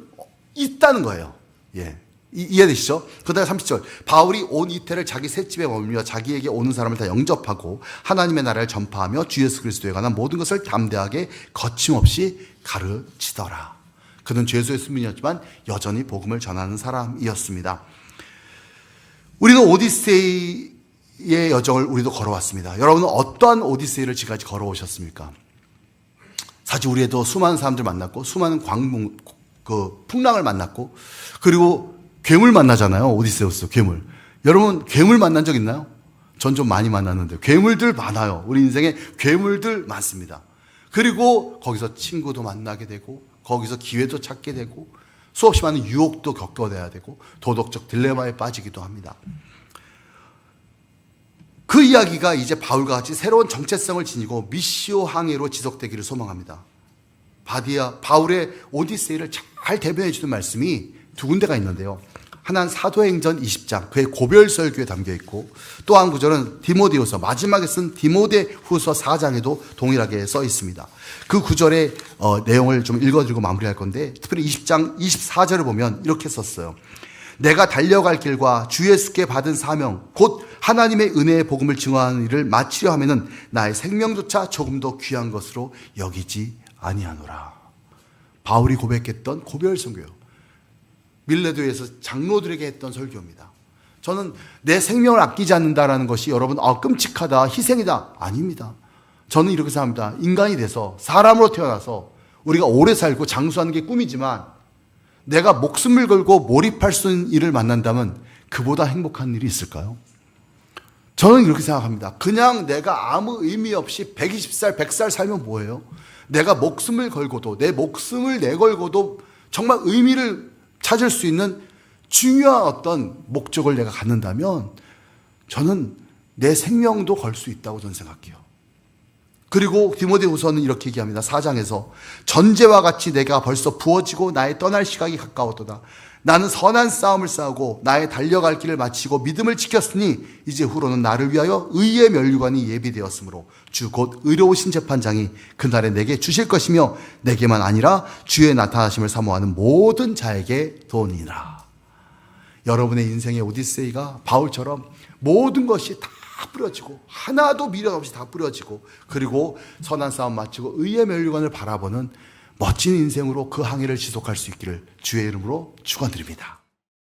있다는 거예요. 예. 이해되시죠? 그 다음에 30절 바울이 온 이태를 자기 셋집에 머물며 자기에게 오는 사람을 다 영접하고 하나님의 나라를 전파하며 주 예수 그리스도에 관한 모든 것을 담대하게 거침없이 가르치더라. 그는 죄수의 수민이었지만 여전히 복음을 전하는 사람이었습니다. 우리는 오디세이의 여정을 우리도 걸어왔습니다. 여러분은 어떠한 오디세이를 지금까지 걸어오셨습니까? 사실 우리도 수많은 사람들 만났고 수많은 풍랑을 만났고 그리고 괴물 만나잖아요. 오디세우스 괴물. 여러분 괴물 만난 적 있나요? 전 좀 많이 만났는데 괴물들 많아요. 우리 인생에 괴물들 많습니다. 그리고 거기서 친구도 만나게 되고 거기서 기회도 찾게 되고 수없이 많은 유혹도 겪어내야 되고 도덕적 딜레마에 빠지기도 합니다. 그 이야기가 이제 바울과 같이 새로운 정체성을 지니고 미시오 항해로 지속되기를 소망합니다. 바울의 오디세이를 잘 대변해 주는 말씀이 두 군데가 있는데요. 하나는 사도행전 20장 그의 고별설교에 담겨 있고 또 한 구절은 디모데후서 마지막에 쓴 디모데후서 4장에도 동일하게 써 있습니다. 그 구절의 내용을 좀 읽어드리고 마무리할 건데 특별히 20장 24절을 보면 이렇게 썼어요. 내가 달려갈 길과 주 예수께 받은 사명 곧 하나님의 은혜의 복음을 증언하는 일을 마치려 하면은 나의 생명조차 조금도 귀한 것으로 여기지 아니하노라. 바울이 고백했던 고별 설교요. 밀레도에서 장로들에게 했던 설교입니다. 저는 내 생명을 아끼지 않는다라는 것이 여러분 끔찍하다, 희생이다. 아닙니다. 저는 이렇게 생각합니다. 인간이 돼서 사람으로 태어나서 우리가 오래 살고 장수하는 게 꿈이지만 내가 목숨을 걸고 몰입할 수 있는 일을 만난다면 그보다 행복한 일이 있을까요? 저는 이렇게 생각합니다. 그냥 내가 아무 의미 없이 120살, 100살 살면 뭐예요? 내가 목숨을 걸고도 내 목숨을 내걸고도 정말 의미를 찾을 수 있는 중요한 어떤 목적을 내가 갖는다면 저는 내 생명도 걸 수 있다고 저는 생각해요. 그리고 디모데후서는 이렇게 얘기합니다. 4장에서 전제와 같이 내가 벌써 부어지고 나의 떠날 시각이 가까웠도다. 나는 선한 싸움을 싸우고 나의 달려갈 길을 마치고 믿음을 지켰으니 이제 후로는 나를 위하여 의의 면류관이 예비되었으므로 주 곧 의로우신 재판장이 그날에 내게 주실 것이며 내게만 아니라 주의 나타나심을 사모하는 모든 자에게 도니라. 여러분의 인생의 오디세이가 바울처럼 모든 것이 다 뿌려지고 하나도 미련 없이 다 뿌려지고 그리고 선한 싸움 마치고 의의 면류관을 바라보는 멋진 인생으로 그 항해를 지속할 수 있기를 주의 이름으로 축원드립니다.